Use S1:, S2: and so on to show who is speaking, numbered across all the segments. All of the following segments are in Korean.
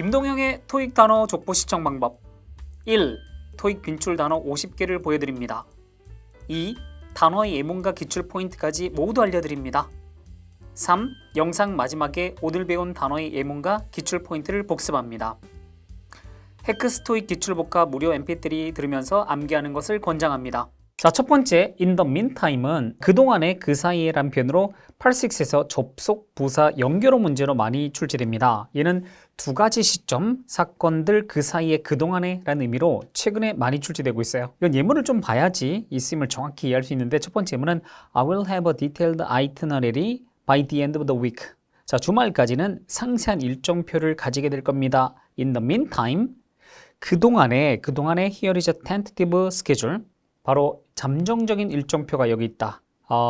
S1: 김동영의 토익 단어 족보 시청 방법. 1. 토익 빈출 단어 50개를 보여드립니다. 2. 단어의 예문과 기출 포인트까지 모두 알려드립니다. 3. 영상 마지막에 오늘 배운 단어의 예문과 기출 포인트를 복습합니다. 해크스 토익 기출복합 무료 mp3 들으면서 암기하는 것을 권장합니다. 자, 첫 번째 in the meantime은 그동안에 그 사이에란 표현으로 8-6에서 접속, 부사, 연결어 문제로 많이 출제됩니다. 얘는 두 가지 시점, 사건들 그 사이에 그동안에 라는 의미로 최근에 많이 출제되고 있어요. 이건 예문을 좀 봐야지 이 쓰임을 정확히 이해할 수 있는데, 첫 번째 예문은 I will have a detailed itinerary by the end of the week. 자, 주말까지는 상세한 일정표를 가지게 될 겁니다. In the meantime, 그동안에 here is a tentative schedule. 바로 잠정적인 일정표가 여기 있다.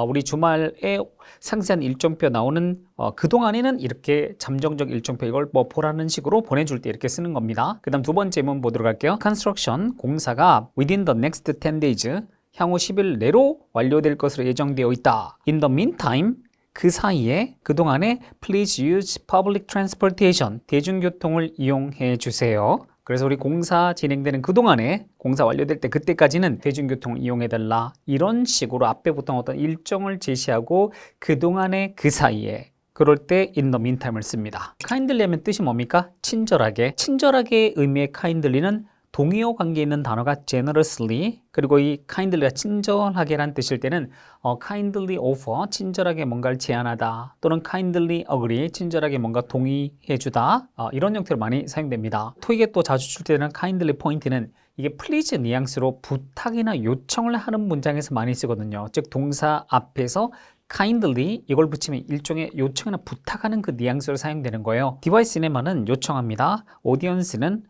S1: 우리 주말에 상세한 일정표 나오는 그동안에는 이렇게 잠정적 일정표, 이걸 뭐 보라는 식으로 보내줄 때 이렇게 쓰는 겁니다. 그 다음 두 번째 문 보도록 할게요. Construction, 공사가 within the next 10 days, 향후 10일 내로 완료될 것으로 예정되어 있다. In the meantime, 그 사이에 그동안에 please use public transportation, 대중교통을 이용해 주세요. 그래서 우리 공사 진행되는 그동안에 공사 완료될 때 그때까지는 대중교통을 이용해달라, 이런 식으로 앞에 보통 어떤 일정을 제시하고 그동안에 그 사이에, 그럴 때 in the meantime을 씁니다. kindly 하면 뜻이 뭡니까? 친절하게. 친절하게 의미의 kindly는 동의어 관계에 있는 단어가 generously, 그리고 이 kindly가 친절하게란 뜻일 때는 kindly offer, 친절하게 뭔가를 제안하다, 또는 kindly agree, 친절하게 뭔가 동의해주다, 이런 형태로 많이 사용됩니다. 토익에 또 자주 출제되는 kindly 포인트는 이게 please 뉘앙스로 부탁이나 요청을 하는 문장에서 많이 쓰거든요. 즉 동사 앞에서 kindly 이걸 붙이면 일종의 요청이나 부탁하는 그 뉘앙스로 사용되는 거예요. 디바이스 네마는 요청합니다. audience는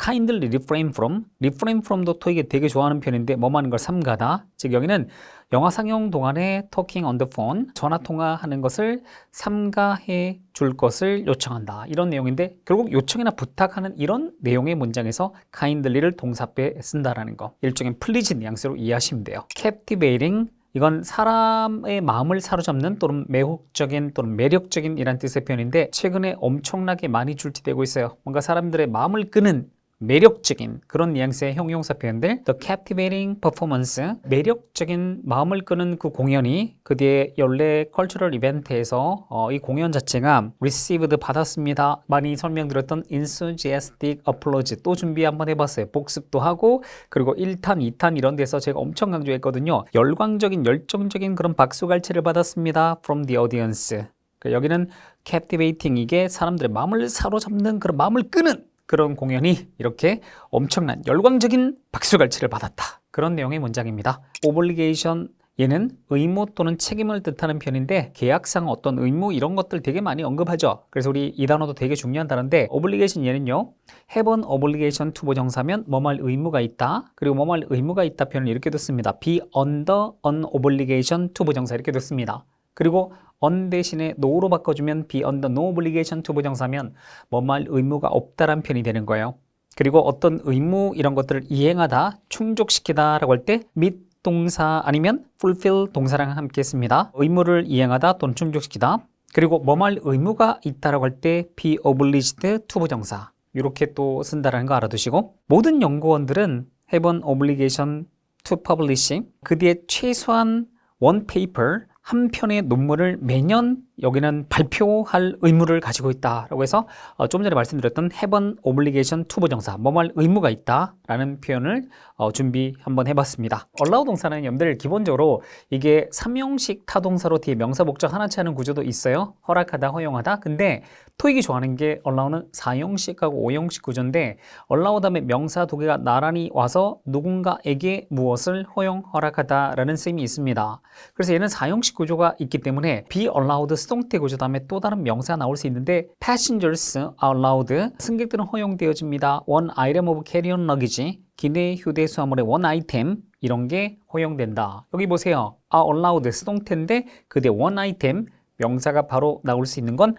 S1: kindly refrain from도 토익에 되게 좋아하는 편인데 뭐뭐 하는 걸 삼가다. 즉 여기는 영화 상영 동안에 talking on the phone, 전화 통화하는 것을 삼가해 줄 것을 요청한다, 이런 내용인데 결국 요청이나 부탁하는 이런 내용의 문장에서 kindly를 동사 앞에 쓴다라는 거, 일종의 please 뉘앙스로 이해하시면 돼요. captivating, 이건 사람의 마음을 사로잡는 또는 매혹적인 또는 매력적인 이란 뜻의 표현인데 최근에 엄청나게 많이 출제되고 있어요. 뭔가 사람들의 마음을 끄는 매력적인 그런 뉘앙스의 형용사 표현들. The captivating performance, 매력적인 마음을 끄는 그 공연이 그 뒤에 연례 컬처럴 이벤트에서 이 공연 자체가 received, 받았습니다. 많이 설명드렸던 enthusiastic applause, 또 준비 한번 해봤어요. 복습도 하고, 그리고 1탄, 2탄 이런 데서 제가 엄청 강조했거든요. 열광적인, 열정적인 그런 박수갈채를 받았습니다. from the audience. 여기는 captivating, 이게 사람들의 마음을 사로잡는 그런 마음을 끄는 그런 공연이 이렇게 엄청난 열광적인 박수갈채를 받았다, 그런 내용의 문장입니다. obligation, 얘는 의무 또는 책임을 뜻하는 표현인데 계약상 어떤 의무 이런 것들 되게 많이 언급하죠. 그래서 우리 이 단어도 되게 중요한 단어인데 obligation, 얘는요 have an obligation to 부정사면 뭐뭐할 의무가 있다, 그리고 뭐뭐할 의무가 있다 표현을 이렇게 듣습니다. be under an obligation to 부정사 이렇게 듣습니다. 그리고 on 대신에 no로 바꿔주면 be under no obligation to 부정사면 뭐뭐할 의무가 없다란 표현이 되는 거예요. 그리고 어떤 의무 이런 것들을 이행하다, 충족시키다 라고 할 때 meet 동사 아니면 fulfill 동사랑 함께 씁니다. 의무를 이행하다 또는 충족시키다. 그리고 뭐뭐할 의무가 있다라고 할 때 be obliged to 부정사, 이렇게 또 쓴다라는 거 알아두시고, 모든 연구원들은 have an obligation to publish, 그 뒤에 최소한 one paper, 한 편의 논문을 매년 여기는 발표할 의무를 가지고 있다라고 해서 좀 전에 말씀드렸던 have an obligation to 부정사, 뭐뭐할 의무가 있다라는 표현을 준비 한번 해봤습니다. allow 동사는 여러분들 기본적으로 이게 3형식 타동사로 뒤에 명사 목적 하나치 하는 구조도 있어요. 허락하다, 허용하다. 근데 토익이 좋아하는 게 allow는 4형식하고 5형식 구조인데 allow 다음에 명사 두 개가 나란히 와서 누군가에게 무엇을 허용, 허락하다라는 쓰임이 있습니다. 그래서 얘는 4형식 구조가 있기 때문에 be allowed 수동태 구조 다음에 또 다른 명사가 나올 수 있는데 passengers are allowed, 승객들은 허용되어집니다. one item of carry-on luggage, 기내 휴대 수화물의 one item, 이런 게 허용된다. 여기 보세요. are allowed 수동태인데 그 뒤에 one item 명사가 바로 나올 수 있는 건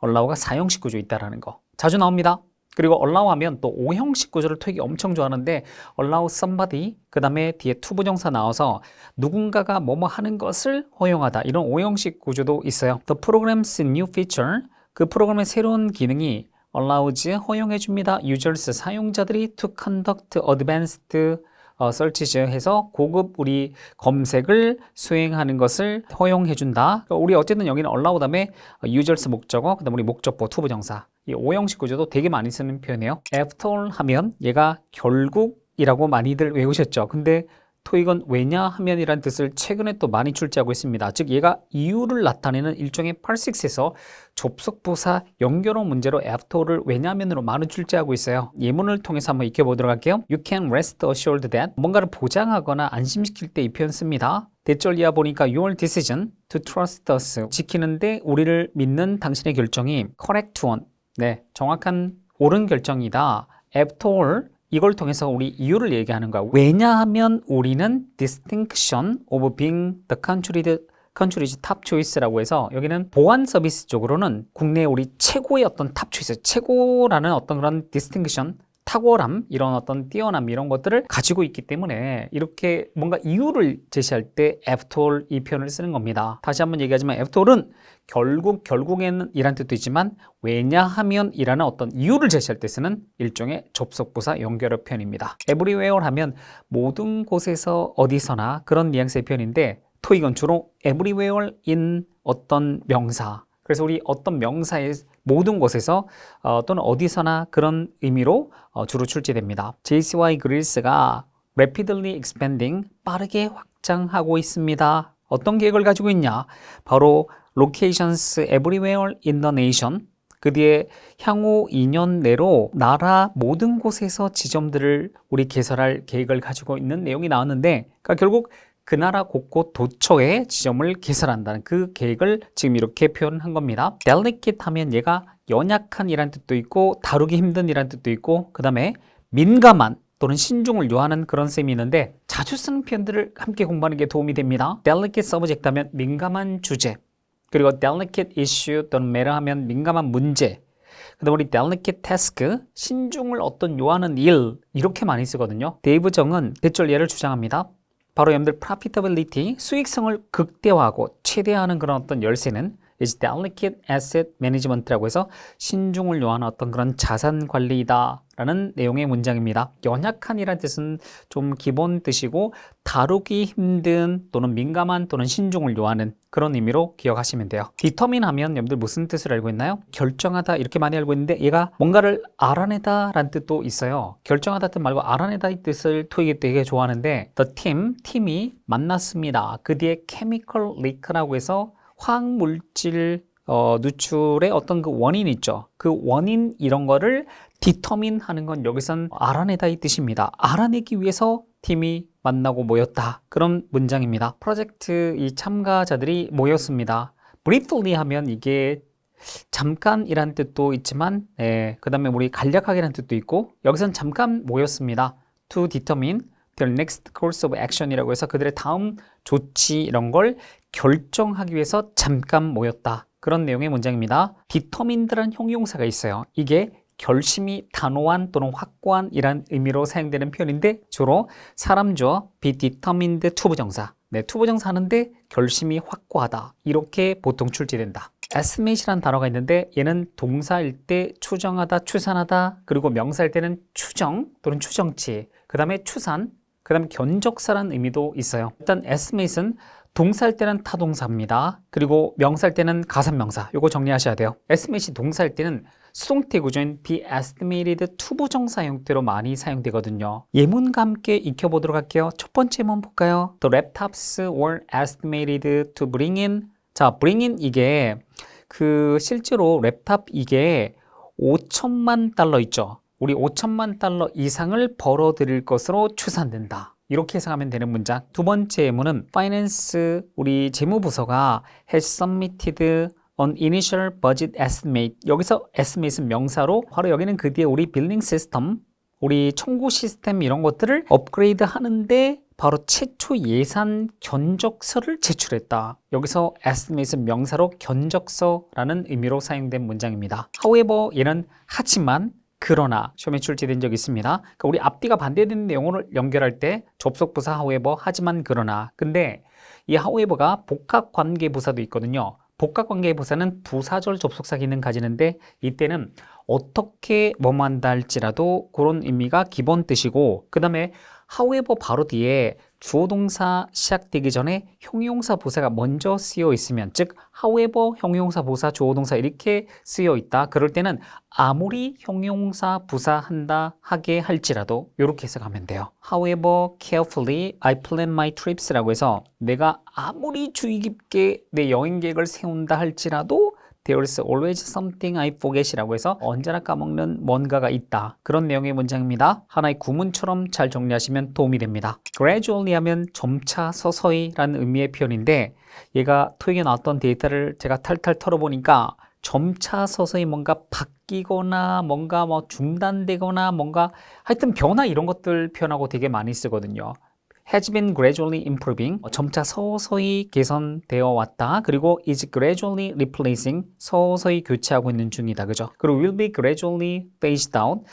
S1: allow가 4형식 구조 있다라는 거 자주 나옵니다. 그리고 allow 하면 또 5형식 구조를 토익이 엄청 좋아하는데 allow somebody, 그 다음에 뒤에 to 부정사 나와서 누군가가 뭐뭐 하는 것을 허용하다, 이런 5형식 구조도 있어요. The program's new feature, 그 프로그램의 새로운 기능이 allows 허용해줍니다. users 사용자들이 to conduct advanced searches 해서 고급 우리 검색을 수행하는 것을 허용해준다. 우리 어쨌든 여기는 allow 다음에 users 목적어, 그 다음에 우리 목적보 투부정사. 이 오형식 구조도 되게 많이 쓰는 표현이에요. after all 하면 얘가 결국이라고 많이들 외우셨죠. 근데 토익은 왜냐하면이란 뜻을 최근에 또 많이 출제하고 있습니다. 즉 얘가 이유를 나타내는 일종의 parsik에서 접속부사 연결어 문제로 after를 왜냐하면으로 많이 출제하고 있어요. 예문을 통해서 한번 익혀보도록 할게요. You can rest assured that 뭔가를 보장하거나 안심시킬 때 이 표현 씁니다. 대절 이하 보니까 your decision to trust us 지키는데 우리를 믿는 당신의 결정이 correct one 네, 정확한 옳은 결정이다. after all 이걸 통해서 우리 이유를 얘기하는 거야. 왜냐하면 우리는 distinction of being the country's top choice라고 해서 여기는 보안 서비스 쪽으로는 국내 우리 최고의 어떤 탑 초이스, 최고라는 어떤 그런 distinction, 탁월함, 이런 어떤 뛰어남 이런 것들을 가지고 있기 때문에 이렇게 뭔가 이유를 제시할 때 after all 이 표현을 쓰는 겁니다. 다시 한번 얘기하지만 after all은 결국에는 이란 뜻도 있지만 왜냐하면 이라는 어떤 이유를 제시할 때 쓰는 일종의 접속부사 연결어 표현입니다. everywhere 하면 모든 곳에서 어디서나 그런 뉘앙스의 표현인데 토익은 주로 everywhere in 어떤 명사 그래서 우리 어떤 명사의 모든 곳에서 또는 어디서나 그런 의미로 주로 출제됩니다. JCY Greece가 rapidly expanding 빠르게 확장하고 있습니다. 어떤 계획을 가지고 있냐? 바로 locations everywhere in the nation 그 뒤에 향후 2년 내로 나라 모든 곳에서 지점들을 우리 개설할 계획을 가지고 있는 내용이 나왔는데 그러니까 결국 그 나라 곳곳 도처에 지점을 개설한다는 그 계획을 지금 이렇게 표현한 겁니다. delicate 하면 얘가 연약한 이란 뜻도 있고 다루기 힘든 이란 뜻도 있고 그 다음에 민감한 또는 신중을 요하는 그런 셈이 있는데 자주 쓰는 표현들을 함께 공부하는 게 도움이 됩니다. delicate subject 하면 민감한 주제 그리고 delicate issue 또는 matter 하면 민감한 문제 그 다음에 우리 delicate task 신중을 어떤 요하는 일 이렇게 많이 쓰거든요. 데이브 정은 대절 예를 주장합니다. 바로 여러분들 profitability, 수익성을 극대화하고 최대화하는 그런 어떤 열쇠는 is delicate asset management라고 해서 신중을 요하는 어떤 그런 자산 관리이다 라는 내용의 문장입니다. 연약한이라는 뜻은 좀 기본 뜻이고 다루기 힘든 또는 민감한 또는 신중을 요하는 그런 의미로 기억하시면 돼요. determine 하면 여러분들 무슨 뜻을 알고 있나요? 결정하다 이렇게 많이 알고 있는데 얘가 뭔가를 알아내다 라는 뜻도 있어요. 결정하다 뜻 말고 알아내다 이 뜻을 토익이 되게 좋아하는데 팀이 만났습니다. 그 뒤에 chemical leak라고 해서 화학물질 누출의 어떤 그 원인이 있죠. 그 원인 이런 거를 determine 하는 건 여기선 알아내다 이 뜻입니다. 알아내기 위해서 팀이 만나고 모였다. 그런 문장입니다. 프로젝트 이 참가자들이 모였습니다. briefly 하면 이게 잠깐이란 뜻도 있지만 그 다음에 우리 간략하게라는 뜻도 있고 여기선 잠깐 모였습니다. to determine their next course of action이라고 해서 그들의 다음 조치 이런 걸 결정하기 위해서 잠깐 모였다. 그런 내용의 문장입니다. determined라는 형용사가 있어요. 이게 결심이 단호한 또는 확고한 이란 의미로 사용되는 표현인데 주로 사람주어 be determined 투부정사 투부정사 하는데 결심이 확고하다 이렇게 보통 출제된다. estimate이라는 단어가 있는데 얘는 동사일 때 추정하다, 추산하다 그리고 명사일 때는 추정 또는 추정치 그 다음에 추산 그 다음에 견적사라는 의미도 있어요. 일단 estimate은 동사일 때는 타동사입니다. 그리고 명사일 때는 가산명사. 요거 정리하셔야 돼요. estimate이 동사일 때는 수동태 구조인 be estimated 투부정사 형태로 많이 사용되거든요. 예문과 함께 익혀보도록 할게요. 첫 번째 예문 볼까요? The laptops were estimated to bring in. 자, bring in 이게 실제로 랩탑 이게 5천만 달러 있죠. 우리 5천만 달러 이상을 벌어들일 것으로 추산된다. 이렇게 해석하면 되는 문장. 두 번째 예문은 파이낸스 우리 재무부서가 has submitted an initial budget estimate. 여기서 estimate은 명사로 바로 여기는 그 뒤에 우리 빌링 시스템, 우리 청구 시스템 이런 것들을 업그레이드 하는데 바로 최초 예산 견적서를 제출했다. 여기서 estimate은 명사로 견적서라는 의미로 사용된 문장입니다. however 얘는 하지만 그러나 시험에 출제된 적이 있습니다. 그러니까 우리 앞뒤가 반대되는 내용을 연결할 때 접속부사 however 하지만 그러나 근데 이 however가 복합관계부사도 있거든요. 복합관계부사는 부사절 접속사 기능 가지는데 이때는 어떻게 뭐뭐 한다 할지라도 그런 의미가 기본 뜻이고, 그 다음에 however 바로 뒤에 주어 동사 시작되기 전에 형용사 부사가 먼저 쓰여 있으면, 즉 however 형용사 부사 주어 동사 이렇게 쓰여 있다. 그럴 때는 아무리 형용사 부사 한다 하게 할지라도 이렇게 해석하면 돼요. However carefully I plan my trips라고 해서 내가 아무리 주의 깊게 내 여행 계획을 세운다 할지라도 There's always something I forget이라고 해서 언제나 까먹는 뭔가가 있다. 그런 내용의 문장입니다. 하나의 구문처럼 잘 정리하시면 도움이 됩니다. Gradually 하면 점차 서서히 라는 의미의 표현인데, 얘가 토익에 나왔던 데이터를 제가 탈탈 털어보니까 점차 서서히 뭔가 바뀌거나 뭔가 뭐 중단되거나 뭔가 하여튼 변화 이런 것들 표현하고 되게 많이 쓰거든요. has been gradually improving, 점차 서서히 개선되어 왔다. 그리고 is gradually replacing, 서서히 교체하고 있는 중이다. 그죠? 그리고 will be gradually phased out,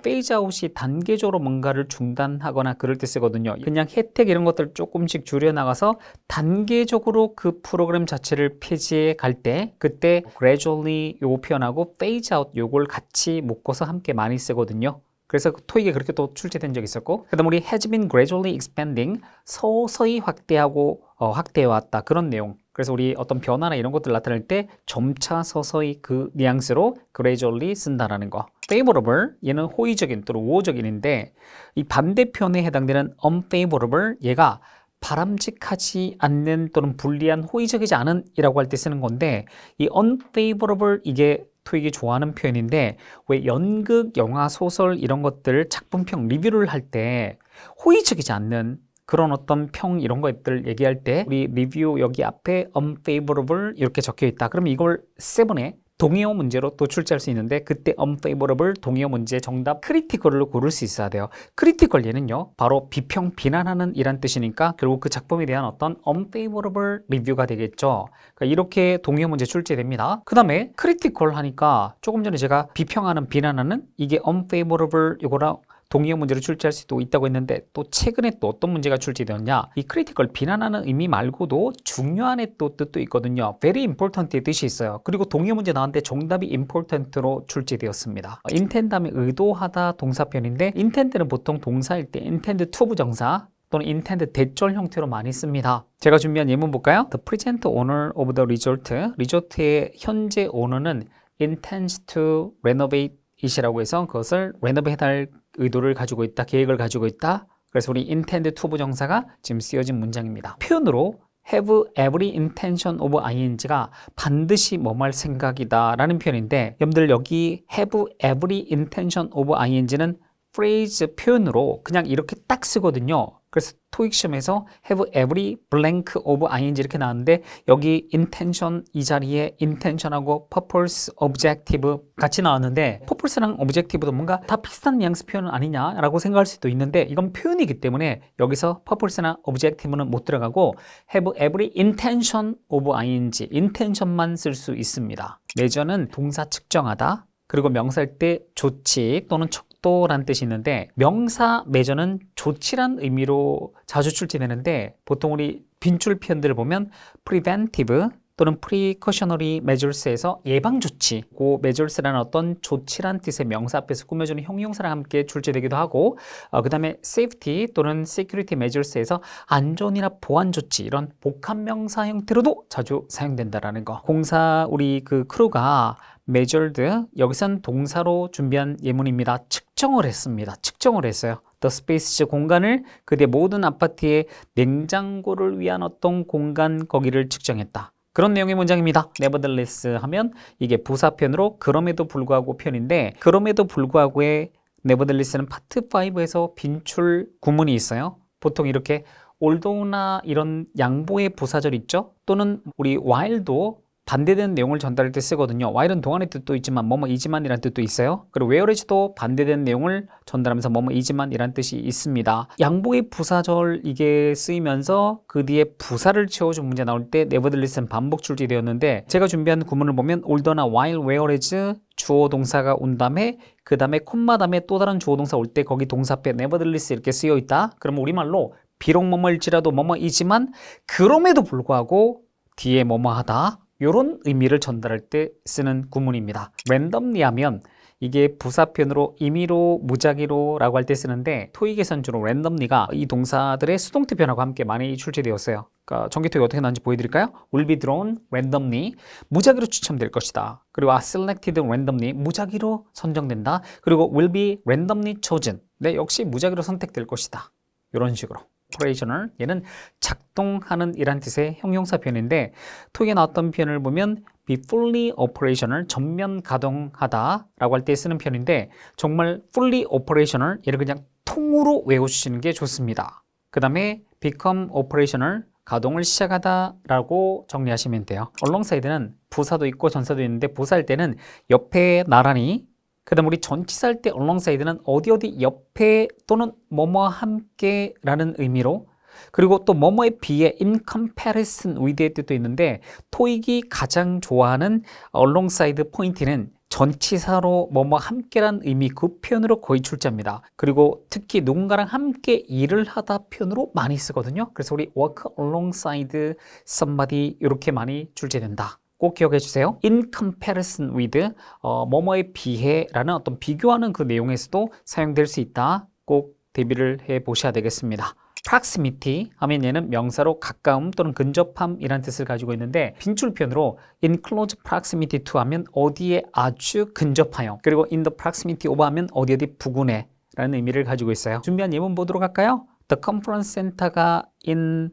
S1: phase out이 단계적으로 뭔가를 중단하거나 그럴 때 쓰거든요. 그냥 혜택 이런 것들 조금씩 줄여나가서 단계적으로 그 프로그램 자체를 폐지해 갈 때, 그때 gradually 요거 표현하고 phase out 요걸 같이 묶어서 함께 많이 쓰거든요. 그래서 토익에 그렇게 또 출제된 적이 있었고, 그 다음 우리 has been gradually expanding, 서서히 확대하고 확대해왔다, 그런 내용. 그래서 우리 어떤 변화나 이런 것들 나타낼 때 점차 서서히 그 뉘앙스로 gradually 쓴다라는 거. favorable, 얘는 호의적인 또는 우호적인인데, 이 반대편에 해당되는 unfavorable, 얘가 바람직하지 않는 또는 불리한, 호의적이지 않은 이라고 할 때 쓰는 건데, 이 unfavorable 이게 토익이 좋아하는 표현인데, 왜 연극, 영화, 소설 이런 것들 작품평 리뷰를 할 때 호의적이지 않는 그런 어떤 평 이런 것들 얘기할 때 우리 리뷰 여기 앞에 unfavorable 이렇게 적혀 있다. 그럼 이걸 7에 동의어 문제로 또 출제할 수 있는데, 그때 unfavorable 동의어 문제 정답 critical로 고를 수 있어야 돼요. critical 얘는요 바로 비평, 비난하는 이란 뜻이니까 결국 그 작품에 대한 어떤 unfavorable 리뷰가 되겠죠. 그러니까 이렇게 동의어 문제 출제됩니다. 그 다음에 critical 하니까 조금 전에 제가 비평하는, 비난하는 이게 unfavorable 이거랑 동의어 문제로 출제할 수도 있다고 했는데, 또 최근에 또 어떤 문제가 출제되었냐, 이 크리티컬 비난하는 의미 말고도 중요한 또 뜻도 있거든요. very important의 뜻이 있어요. 그리고 동의어 문제 나왔는데 정답이 important로 출제되었습니다. intend 다음에 의도하다 동사편인데, intend는 보통 동사일 때 intend to 부정사 또는 intend 대절 형태로 많이 씁니다. 제가 준비한 예문 볼까요? The present owner of the resort, 리조트의 현재 오너는 intends to renovate 이라고 해서 그것을 renovate 해달 의도를 가지고 있다, 계획을 가지고 있다. 그래서 우리 intend to 부정사가 지금 쓰여진 문장입니다. 표현으로 have every intention of ing가 반드시 뭐뭐 할 생각이다 라는 표현인데, 여러분들 여기 have every intention of ing는 phrase 표현으로 그냥 이렇게 딱 쓰거든요. 그래서 토익 시험에서 have every blank of ing 이렇게 나왔는데, 여기 intention 이 자리에 intention하고 purpose, objective 같이 나왔는데, purpose랑 objective도 뭔가 다 비슷한 뉘앙스 표현 아니냐라고 생각할 수도 있는데, 이건 표현이기 때문에 여기서 purpose나 objective는 못 들어가고 have every intention of ing, intention만 쓸 수 있습니다. measure는 동사 측정하다, 그리고 명사일 때 조치 또는 척도란 뜻이 있는데, 명사 measure는 조치란 의미로 자주 출제되는데, 보통 우리 빈줄 표현들을 보면 preventive 또는 precautionary measures에서 예방조치, 그 measures라는 어떤 조치란 뜻의 명사 앞에서 꾸며주는 형용사랑 함께 출제되기도 하고, 그 다음에 safety 또는 security measures에서 안전이나 보안조치, 이런 복합명사 형태로도 자주 사용된다라는 거. 공사 우리 그 크루가 measured, 여기선 동사로 준비한 예문입니다. 측정을 했습니다. 측정을 했어요. The space, 공간을, 그대 모든 아파트의 냉장고를 위한 어떤 공간, 거기를 측정했다. 그런 내용의 문장입니다. nevertheless 하면 이게 부사편으로 그럼에도 불구하고 편인데, 그럼에도 불구하고의 nevertheless는 파트 5에서 빈출 구문이 있어요. 보통 이렇게 although나 이런 양보의 부사절 있죠? 또는 우리 while도 반대되는 내용을 전달할 때 쓰거든요. while은 동안의 뜻도 있지만 뭐뭐이지만 이란 뜻도 있어요. 그리고 whereas도 반대되는 내용을 전달하면서 뭐뭐이지만 이란 뜻이 있습니다. 양보의 부사절 이게 쓰이면서 그 뒤에 부사를 채워준 문제 나올 때 nevertheless는 반복 출제되었는데, 제가 준비한 구문을 보면 although나 while, whereas 주어 동사가 온 다음에 그 다음에 콤마 다음에 또 다른 주어 동사 올 때 거기 동사 앞에 nevertheless 이렇게 쓰여 있다. 그러면 우리말로 비록 뭐뭐일지라도 뭐뭐이지만 그럼에도 불구하고 뒤에 뭐뭐하다, 이런 의미를 전달할 때 쓰는 구문입니다. randomly 하면 이게 부사편으로 임의로, 무작위로라고 할 때 쓰는데 토익에선 주로 randomly가 이 동사들의 수동태 변화와 함께 많이 출제되었어요. 그러니까 전기토익 어떻게 나오는지 보여드릴까요? will be drawn randomly, 무작위로 추첨될 것이다. 그리고 are selected randomly, 무작위로 선정된다. 그리고 will be randomly chosen, 네, 역시 무작위로 선택될 것이다. 이런 식으로. operational, 얘는 작동하는 이란 뜻의 형용사 표현인데 토익에 나왔던 표현을 보면 be fully operational, 전면 가동하다 라고 할 때 쓰는 표현인데 정말 fully operational, 얘를 그냥 통으로 외워주시는 게 좋습니다. 그 다음에 become operational, 가동을 시작하다 라고 정리하시면 돼요. alongside는 부사도 있고 전사도 있는데 부사할 때는 옆에 나란히, 그 다음 우리 전치사 할 때 alongside는 어디 옆에 또는 뭐뭐와 함께 라는 의미로, 그리고 또 뭐뭐에 비해 in comparison with의 뜻도 있는데 토익이 가장 좋아하는 alongside 포인트는 전치사로 뭐뭐 함께란 의미, 그 표현으로 거의 출제합니다. 그리고 특히 누군가랑 함께 일을 하다 표현으로 많이 쓰거든요. 그래서 우리 work alongside somebody 이렇게 많이 출제된다. 꼭 기억해 주세요. in comparison with, 뭐뭐에 비해 라는 어떤 비교하는 그 내용에서도 사용될 수 있다. 꼭 대비를 해 보셔야 되겠습니다. proximity 하면 얘는 명사로 가까움 또는 근접함이라는 뜻을 가지고 있는데 빈출 표현으로 in close proximity to 하면 어디에 아주 근접하여, 그리고 in the proximity of 하면 어디 부근에 라는 의미를 가지고 있어요. 준비한 예문 보도록 할까요? The conference center가 in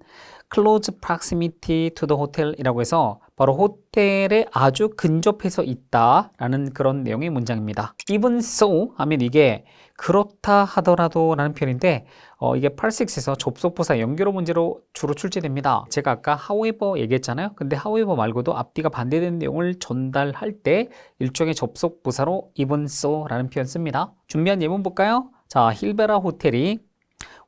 S1: close proximity to the hotel 이라고 해서 바로 호텔에 아주 근접해서 있다 라는 그런 내용의 문장입니다. Even so 하면 이게 그렇다 하더라도 라는 표현인데 이게 8-6에서 접속부사 연결어 문제로 주로 출제됩니다. 제가 아까 however 얘기했잖아요. 근데 however 말고도 앞뒤가 반대되는 내용을 전달할 때 일종의 접속부사로 even so 라는 표현 씁니다. 준비한 예문 볼까요? 자, 힐베라 호텔이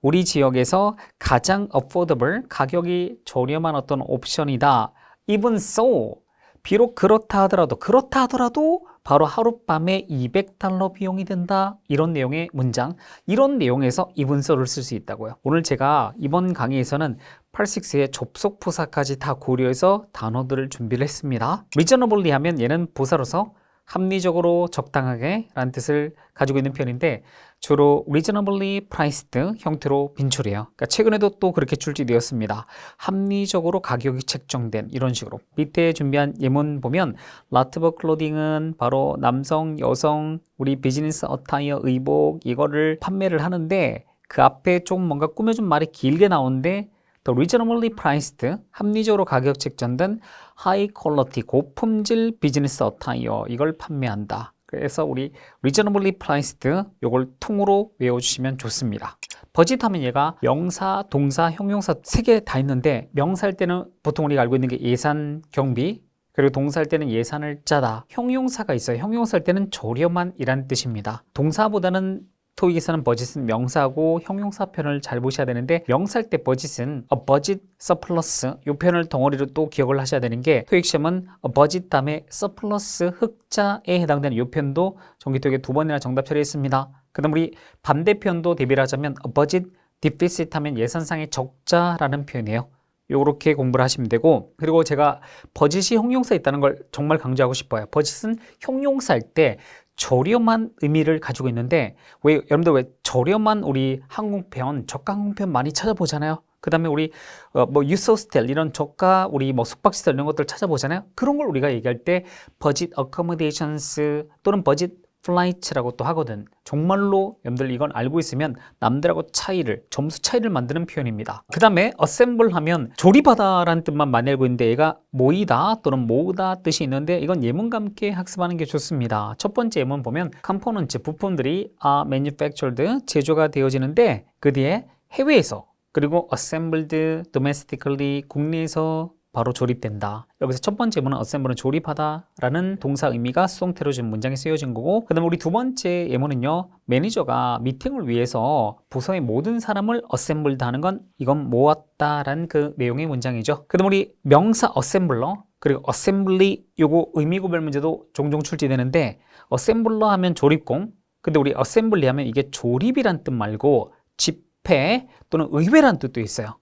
S1: 우리 지역에서 가장 affordable, 가격이 저렴한 어떤 옵션이다. Even so, 비록 그렇다 하더라도 바로 하룻밤에 $200 비용이 든다. 이런 내용의 문장, 이런 내용에서 even so를 쓸 수 있다고요. 오늘 제가 이번 강의에서는 8-6의 접속부사까지 다 고려해서 단어들을 준비를 했습니다. reasonably 하면 얘는 부사로서 합리적으로 적당하게 라는 뜻을 가지고 있는 표현인데 주로 reasonably priced 형태로 빈출해요. 그러니까 최근에도 또 그렇게 출제되었습니다. 합리적으로 가격이 책정된 이런 식으로. 밑에 준비한 예문 보면 lot of clothing은 바로 남성, 여성, 우리 비즈니스 어타이어, 의복 이거를 판매를 하는데 그 앞에 좀 뭔가 꾸며준 말이 길게 나오는데 또 reasonably priced, 합리적으로 가격 책정된 high quality, 고품질 비즈니스 어타이어 이걸 판매한다. 그래서 우리 reasonably priced 요걸 통으로 외워주시면 좋습니다. 버짓 하면 얘가 명사, 동사, 형용사 세 개 다 있는데 명사할 때는 보통 우리가 알고 있는 게 예산, 경비, 그리고 동사할 때는 예산을 짜다. 형용사가 있어요. 형용사할 때는 저렴한 이란 뜻입니다. 동사보다는 토익에서는 버짓은 명사하고 형용사 표현을 잘 보셔야 되는데 명사할 때 버짓은 a budget surplus 이 표현을 덩어리로 또 기억을 하셔야 되는 게 토익 시험은 a budget 다음에 surplus 흑자에 해당되는 이 표현도 전기토익에 2번이나 정답 처리했습니다. 그 다음 우리 반대편도 대비를 하자면 a budget deficit 하면 예산상의 적자라는 표현이에요. 요렇게 공부를 하시면 되고, 그리고 제가 버짓이 형용사에 있다는 걸 정말 강조하고 싶어요. 버짓은 형용사일 때 저렴한 의미를 가지고 있는데 왜 여러분들 왜 저렴한 우리 항공편, 저가 항공편 많이 찾아보잖아요. 그 다음에 우리 유소스텔 이런 저가 우리 숙박시설 이런 것들 찾아보잖아요. 그런 걸 우리가 얘기할 때 budget accommodations 또는 budget 플라이츠라고 또 하거든. 정말로 여러분들 이건 알고 있으면 남들하고 점수 차이를 만드는 표현입니다. 그 다음에 assemble 하면 조립하다라는 뜻만 많이 알고 있는데 얘가 모이다 또는 모으다 뜻이 있는데 이건 예문과 함께 학습하는 게 좋습니다. 첫 번째 예문 보면 components, 부품들이 are manufactured, 제조가 되어지는데 그 뒤에 해외에서, 그리고 assembled domestically, 국내에서 바로 조립된다. 여기서 첫 번째 예문은 assemble는 조립하다 라는 동사 의미가 수동태로 지금 문장에 쓰여진 거고, 그 다음 우리 두 번째 예문은요, 매니저가 미팅을 위해서 부서의 모든 사람을 assemble드 하는 건 이건 모았다라는 그 내용의 문장이죠. 그 다음 우리 명사 assembler 그리고 assembly 요거 의미구별 문제도 종종 출제되는데 assembler 하면 조립공, 근데 우리 assembly 하면 이게 조립이란 뜻 말고 집회 또는 의회란 뜻도 있어요.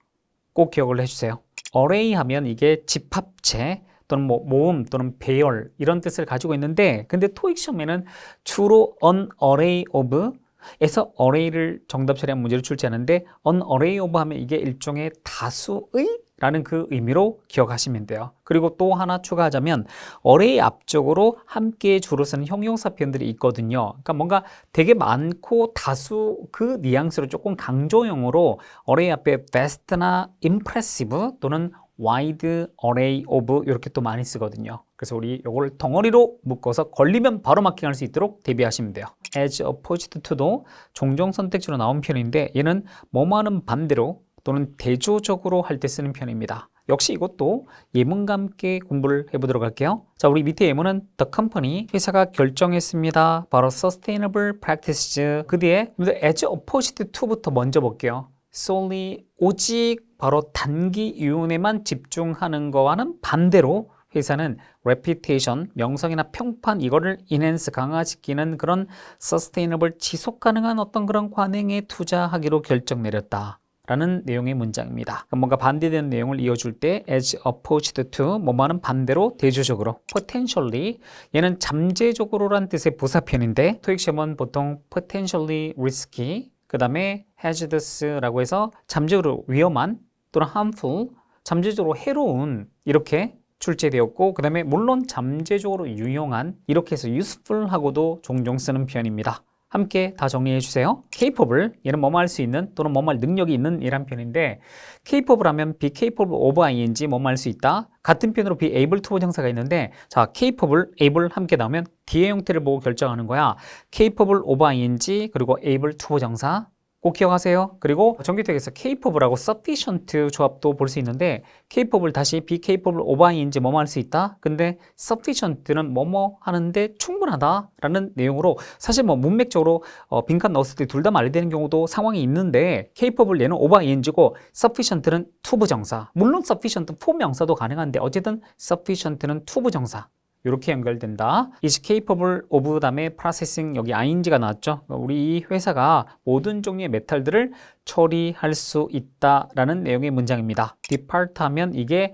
S1: 꼭 기억을 해주세요. array 하면 이게 집합체 또는 뭐 모음 또는 배열 이런 뜻을 가지고 있는데 근데 토익 시험에는 주로 an array of 에서 array를 정답 처리한 문제를 출제하는데 an array of 하면 이게 일종의 다수의 라는 그 의미로 기억하시면 돼요. 그리고 또 하나 추가하자면 array 앞쪽으로 함께 주로 쓰는 형용사 표현들이 있거든요. 그러니까 뭔가 되게 많고 다수 그 뉘앙스로 조금 강조형으로 array 앞에 vast나 impressive 또는 wide array of 이렇게 또 많이 쓰거든요. 그래서 우리 이걸 덩어리로 묶어서 걸리면 바로 마킹할 수 있도록 대비하시면 돼요. as opposed to도 종종 선택지로 나온 표현인데 얘는 뭐뭐하는 반대로 또는 대조적으로 할 때 쓰는 표현입니다. 역시 이것도 예문과 함께 공부를 해보도록 할게요. 자, 우리 밑에 예문은 The company, 회사가 결정했습니다. 바로 sustainable practices. 그 뒤에 as opposed to부터 먼저 볼게요. solely, 오직 바로 단기 이윤에만 집중하는 거와는 반대로 회사는 reputation, 명성이나 평판 이거를 enhance, 강화시키는 그런 sustainable, 지속 가능한 어떤 그런 관행에 투자하기로 결정 내렸다. 라는 내용의 문장입니다. 뭔가 반대되는 내용을 이어줄 때 as opposed to 뭐뭐하는 반대로 대조적으로 potentially 얘는 잠재적으로란 뜻의 부사편인데 토익 시험은 보통 potentially risky 그 다음에 hazardous라고 해서 잠재적으로 위험한 또는 harmful 잠재적으로 해로운 이렇게 출제되었고 그 다음에 물론 잠재적으로 유용한 이렇게 해서 useful하고도 종종 쓰는 표현입니다. 함께 다 정리해 주세요. capable, 얘는 뭐뭐 할 수 있는 또는 뭐뭐 할 능력이 있는 이란 표현인데 capable 하면 be capable of ing, 뭐뭐 할 수 있다. 같은 표현으로 be able to 부정사가 있는데 자, capable, able 함께 나오면 뒤의 형태를 보고 결정하는 거야. capable of ing 그리고 able to 부정사 꼭 기억하세요. 그리고 정규택에서 capable하고 sufficient 조합도 볼 수 있는데 capable 다시 be capable of ing 뭐뭐 할 수 있다. 근데 sufficient는 뭐뭐 하는데 충분하다 라는 내용으로 사실 뭐 문맥적으로 빈칸 넣었을 때 둘 다 말이 되는 경우도 상황이 있는데 capable 얘는 of ing고 sufficient는 to 부정사. 물론 sufficient for 명사도 가능한데 어쨌든 sufficient는 to 부정사. 이렇게 연결된다. is capable of 다음에 processing 여기 ing가 나왔죠. 우리 이 회사가 모든 종류의 메탈들을 처리할 수 있다라는 내용의 문장입니다. depart 하면 이게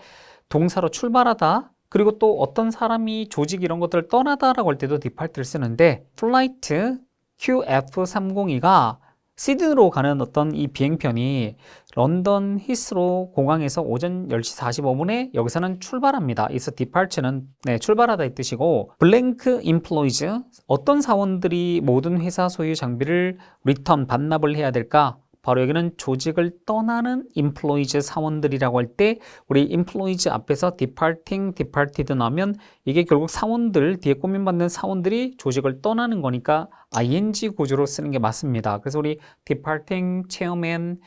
S1: 동사로 출발하다. 그리고 또 어떤 사람이 조직 이런 것들을 떠나다라고 할 때도 depart를 쓰는데 플라이트 QF302가 시드니로 가는 어떤 이 비행편이 런던 히스로 공항에서 오전 10시 45분에 여기서는 출발합니다. 그래서 depart는 출발하다 이 뜻이고 blank employees 어떤 사원들이 모든 회사 소유 장비를 return 반납을 해야 될까? 바로 여기는 조직을 떠나는 employees 사원들이라고 할 때 우리 employees 앞에서 departing, departed 나오면 이게 결국 사원들 뒤에 꾸밈받는 사원들이 조직을 떠나는 거니까 ing 구조로 쓰는 게 맞습니다. 그래서 우리 departing chairman,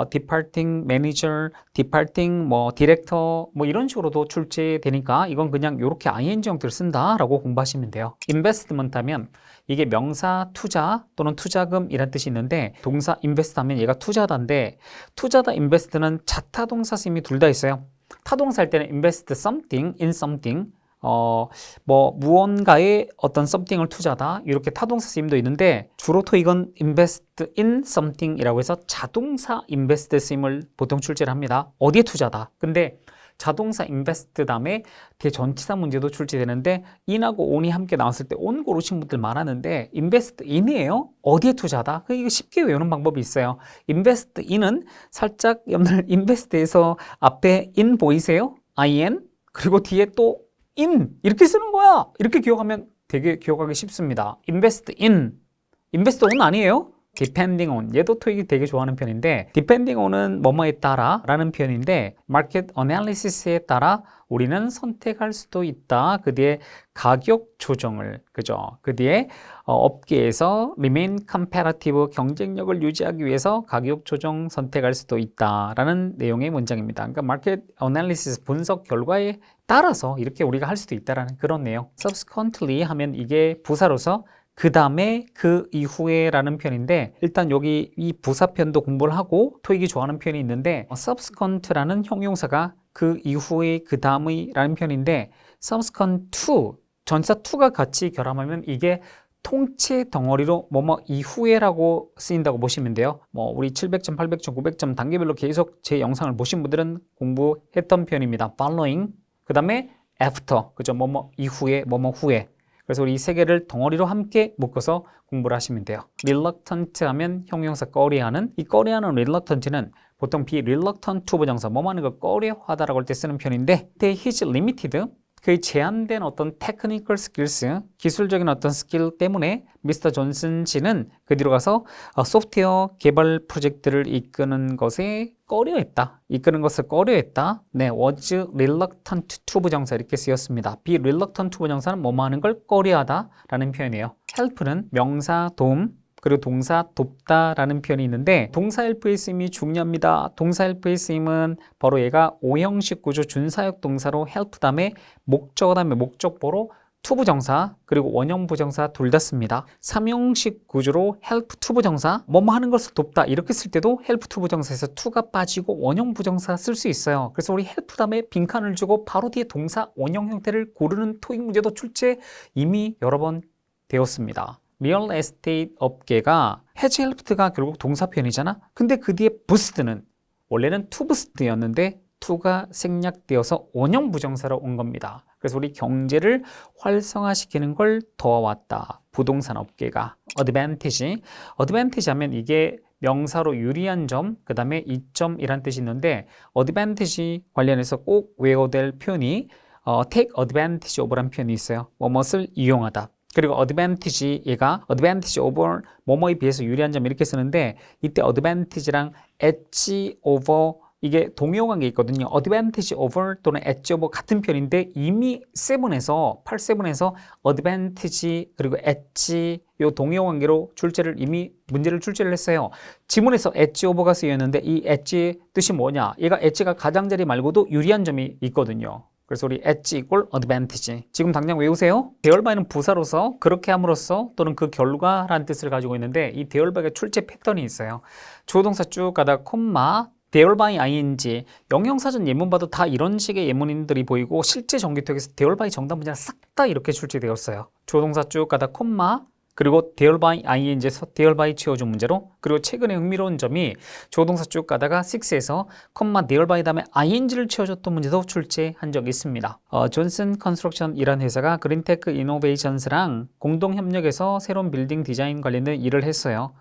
S1: departing manager, departing 뭐 director 뭐 이런 식으로도 출제되니까 이건 그냥 이렇게 ing 형태로 쓴다라고 공부하시면 돼요. investment 하면 이게 명사 투자 또는 투자금 이란 뜻이 있는데 동사 invest 하면 얘가 투자다인데 투자다 invest는 자타 동사 쓰임이 둘 다 있어요. 타동사 할 때는 invest something in something 뭐 무언가에 어떤 something을 투자다 이렇게 타동사 쓰임도 있는데 주로 토익은 invest in something 이라고 해서 자동사 invest 쓰임을 보통 출제를 합니다. 어디에 투자다. 근데 자동사 invest 다음에 대전치사 문제도 출제되는데 in하고 on이 함께 나왔을 때 on 고르신 분들 많았는데 invest in이에요. 어디에 투자다? 이거 쉽게 외우는 방법이 있어요. invest in은 살짝 여러분들 invest에서 앞에 in 보이세요? in 그리고 뒤에 또 in 이렇게 쓰는 거야. 이렇게 기억하면 되게 기억하기 쉽습니다. invest in on 아니에요? depending on 얘도 토익이 되게 좋아하는 편인데 depending on은 뭐뭐에 따라 라는 표현인데 market analysis에 따라 우리는 선택할 수도 있다. 그 뒤에 가격 조정을 그죠? 그 뒤에 업계에서 remain competitive 경쟁력을 유지하기 위해서 가격 조정 선택할 수도 있다라는 내용의 문장입니다. 그러니까 market analysis 분석 결과에 따라서 이렇게 우리가 할 수도 있다라는 그런 내용. subsequently 하면 이게 부사로서 그 다음에 그 이후에 라는 표현인데 일단 여기 이 부사편도 공부를 하고 토익이 좋아하는 표현이 있는데 subsequent라는 형용사가 그 이후에 그 다음의 라는 표현인데 subsequent to 전사 to가 같이 결합하면 이게 통째 덩어리로 뭐뭐 이후에 라고 쓰인다고 보시면 돼요. 뭐 우리 700점, 800점, 900점 단계별로 계속 제 영상을 보신 분들은 공부했던 표현입니다. following 그 다음에 after, 그죠? 뭐뭐 이후에, 뭐뭐 후에. 그래서 우리 이 세 개를 덩어리로 함께 묶어서 공부를 하시면 돼요. reluctant 하면 형용사 꺼려하는, 이 꺼려하는 reluctant는 보통 be reluctant to 부정사, 뭐뭐 하는 걸 꺼려하다라고 할 때 쓰는 편인데, his limited, 그의 제한된 어떤 technical skills, 기술적인 어떤 스킬 때문에 미스터 존슨 씨는 그 뒤로 가서 소프트웨어 개발 프로젝트를 이끄는 것을 꺼려했다. 네, was reluctant to 부정사 이렇게 쓰였습니다. be reluctant to 부정사는 뭐뭐 하는 걸 꺼려하다 라는 표현이에요. help는 명사 도움, 그리고 동사 돕다라는 표현이 있는데 동사 help의 쓰임이 중요합니다. 동사 help의 쓰임은 바로 얘가 오형식 구조 준사역 동사로 help 다음에 목적어 다음에 목적보로 to 부정사 그리고 원형 부정사 둘 다 씁니다. 3형식 구조로 help to 부정사 뭐뭐 하는 것을 돕다 이렇게 쓸 때도 help to 부정사에서 to가 빠지고 원형 부정사 쓸 수 있어요. 그래서 우리 help 다음에 빈칸을 주고 바로 뒤에 동사 원형 형태를 고르는 토익 문제도 출제 이미 여러 번 되었습니다. 리얼 에스테이트 업계가 has helped가 결국 동사 표현이잖아. 근데 그 뒤에 boost는 원래는 to boost였는데 to가 생략되어서 원형 부정사로 온 겁니다. 그래서 우리 경제를 활성화시키는 걸 도와왔다. 부동산 업계가. advantage 하면 이게 명사로 유리한 점, 그 다음에 이점이란 뜻이 있는데 advantage 관련해서 꼭 외워야 될 표현이 take advantage of란 표현이 있어요. 뭐뭇을 이용하다. 그리고 advantage 얘가 advantage over 뭐뭐에 비해서 유리한 점 이렇게 쓰는데 이때 advantage랑 edge over 이게 동요관계 있거든요. advantage over 또는 edge over 같은 편인데 이미 8세븐에서 advantage 그리고 edge 요 동요관계로 문제를 출제를 했어요. 지문에서 edge over가 쓰였는데 이 edge 뜻이 뭐냐? 얘가 edge가 가장자리 말고도 유리한 점이 있거든요. 그래서 우리 edge equal advantage. 지금 당장 외우세요. 대얼바이는 부사로서 그렇게 함으로써 또는 그 결과라는 뜻을 가지고 있는데 이 대얼바이가 출제 패턴이 있어요. 주어동사 쭉 가다 콤마 대얼바이 ing 영영사전 예문 봐도 다 이런 식의 예문들이 보이고 실제 정규특에서 대얼바이 정답 문제가 싹 다 이렇게 출제되었어요. 주어동사 쭉 가다 콤마 그리고 대얼바이 ing에서 대얼바이 채워준 문제로 그리고 최근에 흥미로운 점이 조동사 쭉 가다가 6에서 컴마 대얼바이 다음에 ing를 채워줬던 문제도 출제한 적이 있습니다. 존슨 컨스트럭션이라는 회사가 그린테크 이노베이션스랑 공동 협력해서 새로운 빌딩 디자인 관련된 일을 했어요.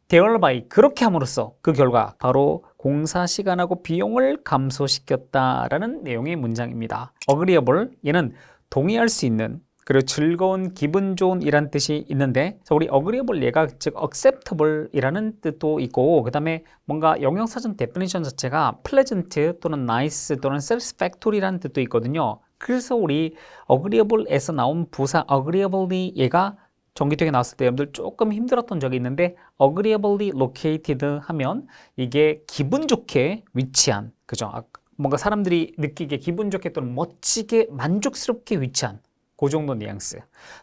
S1: 대얼바이 그렇게 함으로써 그 결과 바로 공사 시간하고 비용을 감소시켰다라는 내용의 문장입니다. agreeable 얘는 동의할 수 있는 그리고 즐거운, 기분 좋은 이란 뜻이 있는데 우리 agreeable 얘가 즉 acceptable 이라는 뜻도 있고 그 다음에 뭔가 영역사전 데피니션 자체가 pleasant 또는 nice 또는 satisfactory 라는 뜻도 있거든요. 그래서 우리 agreeable에서 나온 부사 agreeably 얘가 정기특에 나왔을 때 여러분들 조금 힘들었던 적이 있는데 agreeably located 하면 이게 기분 좋게 위치한 그죠? 뭔가 사람들이 느끼기에 기분 좋게 또는 멋지게 만족스럽게 위치한 그 정도 뉘앙스.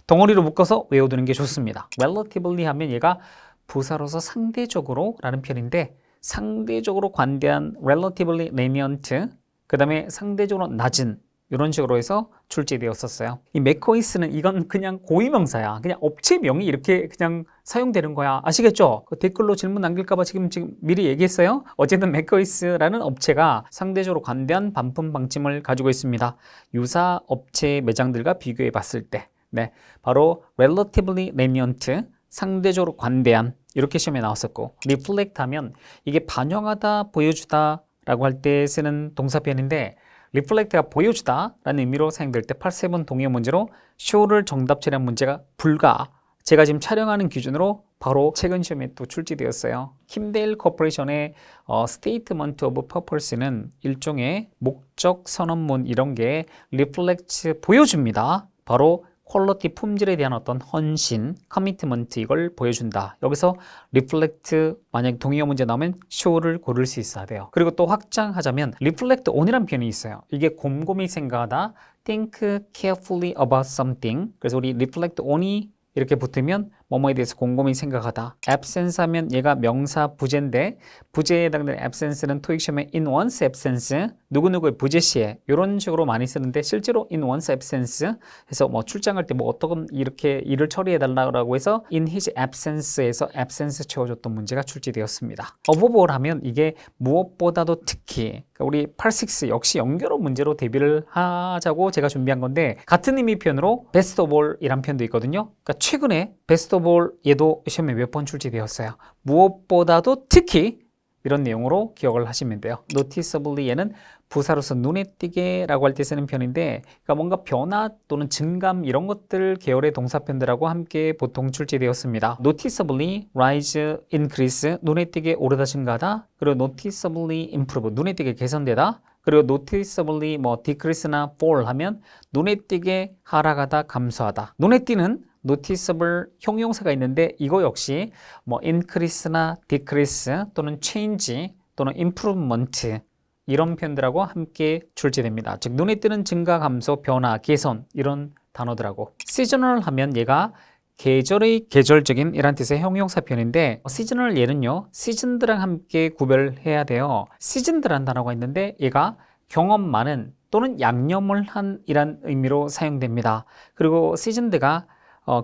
S1: 덩어리로 묶어서 외워두는 게 좋습니다. relatively 하면 얘가 부사로서 상대적으로 라는 표현인데 상대적으로 관대한 relatively lenient 그 다음에 상대적으로 낮은 이런 식으로 해서 출제되었었어요. 이 맥코이스는 이건 그냥 고유명사야. 그냥 업체명이 이렇게 그냥 사용되는 거야. 아시겠죠? 그 댓글로 질문 남길까봐 지금 미리 얘기했어요. 어쨌든 맥코이스라는 업체가 상대적으로 관대한 반품 방침을 가지고 있습니다. 유사 업체 매장들과 비교해 봤을 때, 네, 바로 relatively lenient, 상대적으로 관대한 이렇게 시험에 나왔었고, reflect 하면 이게 반영하다, 보여주다 라고 할 때 쓰는 동사표현인데 reflect가 보여주다 라는 의미로 사용될 때 8세번 동의어 문제로 show를 정답 처리한 문제가 불가. 제가 지금 촬영하는 기준으로 바로 최근 시험에 또 출제되었어요. 킴데일 코퍼레이션의 Statement of Purpose는 일종의 목적 선언문 이런 게 reflects 보여줍니다. 바로 퀄리티 품질에 대한 어떤 헌신, 커미트먼트 이걸 보여준다. 여기서 reflect 만약 동의어 문제 나오면 show를 고를 수 있어야 돼요. 그리고 또 확장하자면 reflect on이라는 표현이 있어요. 이게 곰곰이 생각하다, think carefully about something. 그래서 우리 reflect on이 이렇게 붙으면 뭐뭐에 대해서 곰곰이 생각하다. absence 하면 얘가 명사 부제인데 부제에 해당되는 absence는 토익 시험에 in one's absence 누구누구의 부재 시에 이런 식으로 많이 쓰는데 실제로 in one's absence 해서 뭐 출장할 때 뭐 어떤 이렇게 일을 처리해 달라고 해서 in his absence에서 absence 채워줬던 문제가 출제되었습니다. above all 하면 이게 무엇보다도 특히 우리 8, 6 역시 연결어 문제로 대비를 하자고 제가 준비한 건데 같은 의미 표현으로 best of all 이란 표현도 있거든요. 그러니까 최근에 best of all 얘도 시험에 몇 번 출제되었어요. 무엇보다도 특히 이런 내용으로 기억을 하시면 돼요. noticeably 얘는 부사로서 눈에 띄게라고 할 때 쓰는 편인데 그러니까 뭔가 변화 또는 증감 이런 것들 계열의 동사편들하고 함께 보통 출제되었습니다. noticeably rise, increase 눈에 띄게 오르다 증가하다 그리고 noticeably improve 눈에 띄게 개선되다 그리고 noticeably 뭐 decrease나 fall 하면 눈에 띄게 하락하다 감소하다 눈에 띄는 noticeable 형용사가 있는데 이거 역시 뭐 increase나 decrease 또는 change 또는 improvement 이런 표현들하고 함께 출제됩니다. 즉 눈에 띄는 증가, 감소, 변화, 개선 이런 단어들하고 seasonal 하면 얘가 계절의 계절적인 이란 뜻의 형용사 표현인데 seasonal 얘는요 시즌들랑 함께 구별해야 돼요. 시즌들란 단어가 있는데 얘가 경험 많은 또는 양념을 한 이란 의미로 사용됩니다. 그리고 시즌드가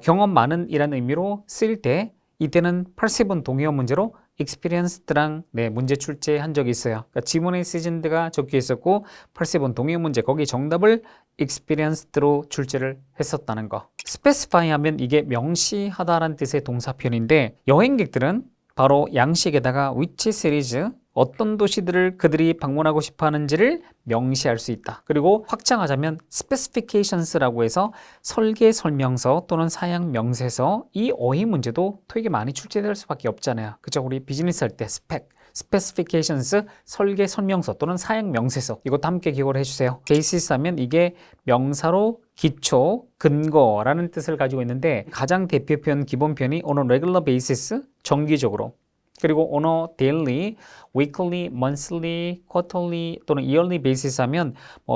S1: 경험 많은 이란 의미로 쓰일 때 이때는 8세번 동의어 문제로 experienced랑 문제 출제한 적이 있어요. 그러니까 지문에 seasoned가 적혀 있었고 8세번 동의어 문제 거기 정답을 experienced로 출제를 했었다는 거. specify 하면 이게 명시하다라는 뜻의 동사 표현인데 여행객들은 바로 양식에다가 which cities 어떤 도시들을 그들이 방문하고 싶어 하는지를 명시할 수 있다. 그리고 확장하자면 specifications라고 해서 설계 설명서 또는 사양 명세서 이 어휘 문제도 토익에 많이 출제될 수밖에 없잖아요. 그죠? 우리 비즈니스 할 때 스펙, specifications, 설계 설명서 또는 사양 명세서 이것도 함께 기억을 해주세요. basis 하면 이게 명사로 기초, 근거라는 뜻을 가지고 있는데 가장 대표 표현, 기본 표현이 on a regular basis, 정기적으로 그리고 on a daily, weekly, monthly, quarterly 또는 yearly basis 하면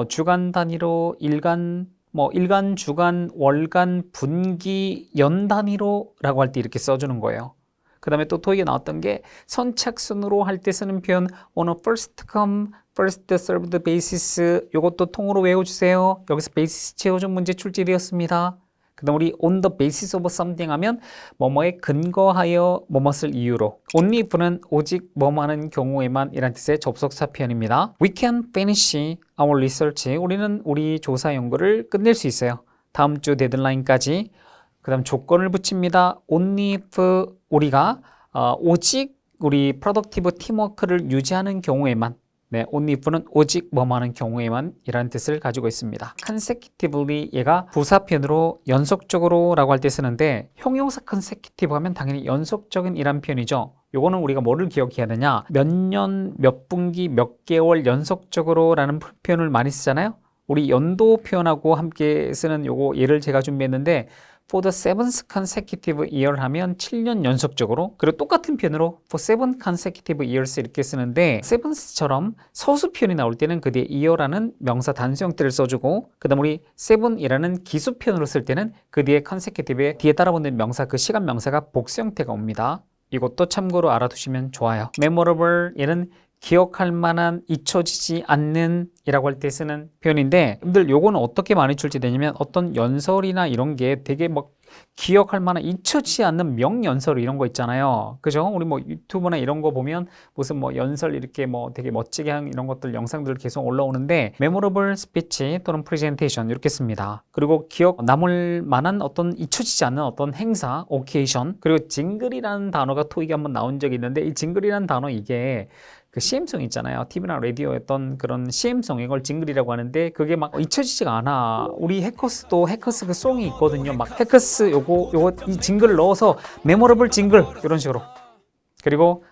S1: 주간 단위로, 일간, 주간, 월간, 분기, 연 단위로라고 할 때 이렇게 써주는 거예요. 그 다음에 또 토익에 나왔던 게 선착순으로 할 때 쓰는 표현 on a first come, first served basis 이것도 통으로 외워주세요. 여기서 basis 채워준 문제 출제되었습니다. 그 다음 우리 on the basis of something 하면 뭐뭐에 근거하여 뭐뭇을 이유로 only if는 오직 뭐뭐하는 경우에만 이란 뜻의 접속사 표현입니다. We can finish our research 우리는 우리 조사 연구를 끝낼 수 있어요. 다음 주 데드라인까지 그 다음 조건을 붙입니다. only if 우리가 오직 우리 productive teamwork를 유지하는 경우에만 only if는 오직 뭐뭐하는 경우에만 이라는 뜻을 가지고 있습니다. consecutively 얘가 부사편으로 연속적으로 라고 할 때 쓰는데 형용사 consecutive 하면 당연히 연속적인 이란 표현이죠. 요거는 우리가 뭐를 기억해야 되냐 몇 년, 몇 분기, 몇 개월 연속적으로 라는 표현을 많이 쓰잖아요. 우리 연도 표현하고 함께 쓰는 요거 예를 제가 준비했는데 for the seventh consecutive year 하면 7년 연속적으로 그리고 똑같은 표현으로 for seven consecutive years 이렇게 쓰는데 seventh처럼 서수 표현이 나올 때는 그 뒤에 year라는 명사 단수 형태를 써주고 그 다음 우리 seven이라는 기수 표현으로 쓸 때는 그 뒤에 consecutive에 뒤에 따라붙는 명사 그 시간 명사가 복수 형태가 옵니다. 이것도 참고로 알아두시면 좋아요. memorable 얘는 기억할 만한, 잊혀지지 않는 이라고 할 때 쓰는 표현인데 여러분들 요거는 어떻게 많이 출제되냐면 어떤 연설이나 이런 게 되게 막 기억할 만한, 잊혀지지 않는 명연설 이런 거 있잖아요. 그죠? 우리 뭐 유튜브나 이런 거 보면 무슨 뭐 연설 이렇게 뭐 되게 멋지게 한 이런 것들 영상들 계속 올라오는데 memorable speech 또는 presentation 이렇게 씁니다. 그리고 기억 남을 만한 어떤 잊혀지지 않는 어떤 행사, occasion 그리고 징글이라는 단어가 토익에 한번 나온 적이 있는데 이 징글이라는 단어 이게 그 CM송 있잖아요. TV나 라디오에 어떤 그런 CM송 이걸 징글이라고 하는데 그게 막 잊혀지지가 않아. 우리 해커스도 해커스 그 송이 있거든요. 막 해커스 요거 이 징글 넣어서 메모러블 징글 이런 식으로 그리고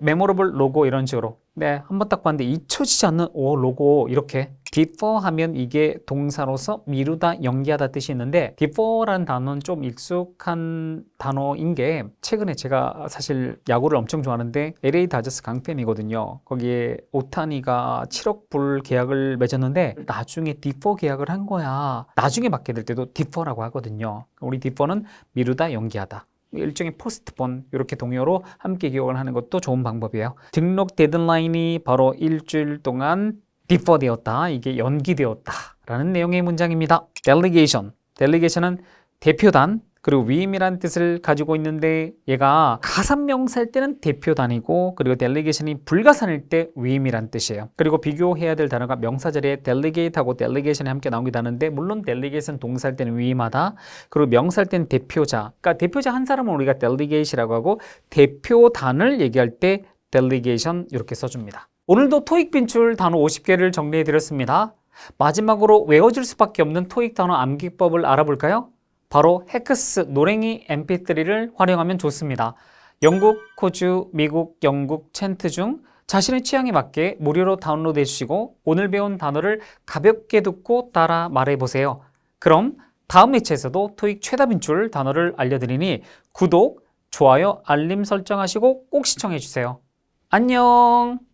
S1: 메모러블 로고 이런 식으로 한번 딱 봤는데 잊혀지지 않는 로고 이렇게 defer 하면 이게 동사로서 미루다, 연기하다 뜻이 있는데 defer라는 단어는 좀 익숙한 단어인 게 최근에 제가 사실 야구를 엄청 좋아하는데 LA 다저스 강팬이거든요. 거기에 오타니가 7억 불 계약을 맺었는데 나중에 defer 계약을 한 거야. 나중에 받게 될 때도 defer라고 하거든요. 우리 defer는 미루다, 연기하다. 일종의 포스트본 이렇게 동요로 함께 기억을 하는 것도 좋은 방법이에요. 등록 데드라인이 바로 일주일 동안 디퍼되었다. 이게 연기되었다라는 내용의 문장입니다. delegation은 대표단 그리고 위임이라는 뜻을 가지고 있는데 얘가 가산명사일 때는 대표단이고 그리고 delegation이 불가산일 때 위임이라는 뜻이에요. 그리고 비교해야 될 단어가 명사 자리에 delegate하고 delegation이 함께 나오기도 하는데 물론 delegate는 동사일 때는 위임하다. 그리고 명사일 때는 대표자. 그러니까 대표자 한 사람은 우리가 delegate이라고 하고 대표단을 얘기할 때 delegation 이렇게 써줍니다. 오늘도 토익 빈출 단어 50개를 정리해 드렸습니다. 마지막으로 외워질 수밖에 없는 토익 단어 암기법을 알아볼까요? 바로 헤크스 노랭이 mp3를 활용하면 좋습니다. 영국, 호주, 미국, 영국, 챈트 중 자신의 취향에 맞게 무료로 다운로드 해주시고 오늘 배운 단어를 가볍게 듣고 따라 말해보세요. 그럼 다음 회차에서도 토익 최다 빈출 단어를 알려드리니 구독, 좋아요, 알림 설정하시고 꼭 시청해주세요. 안녕!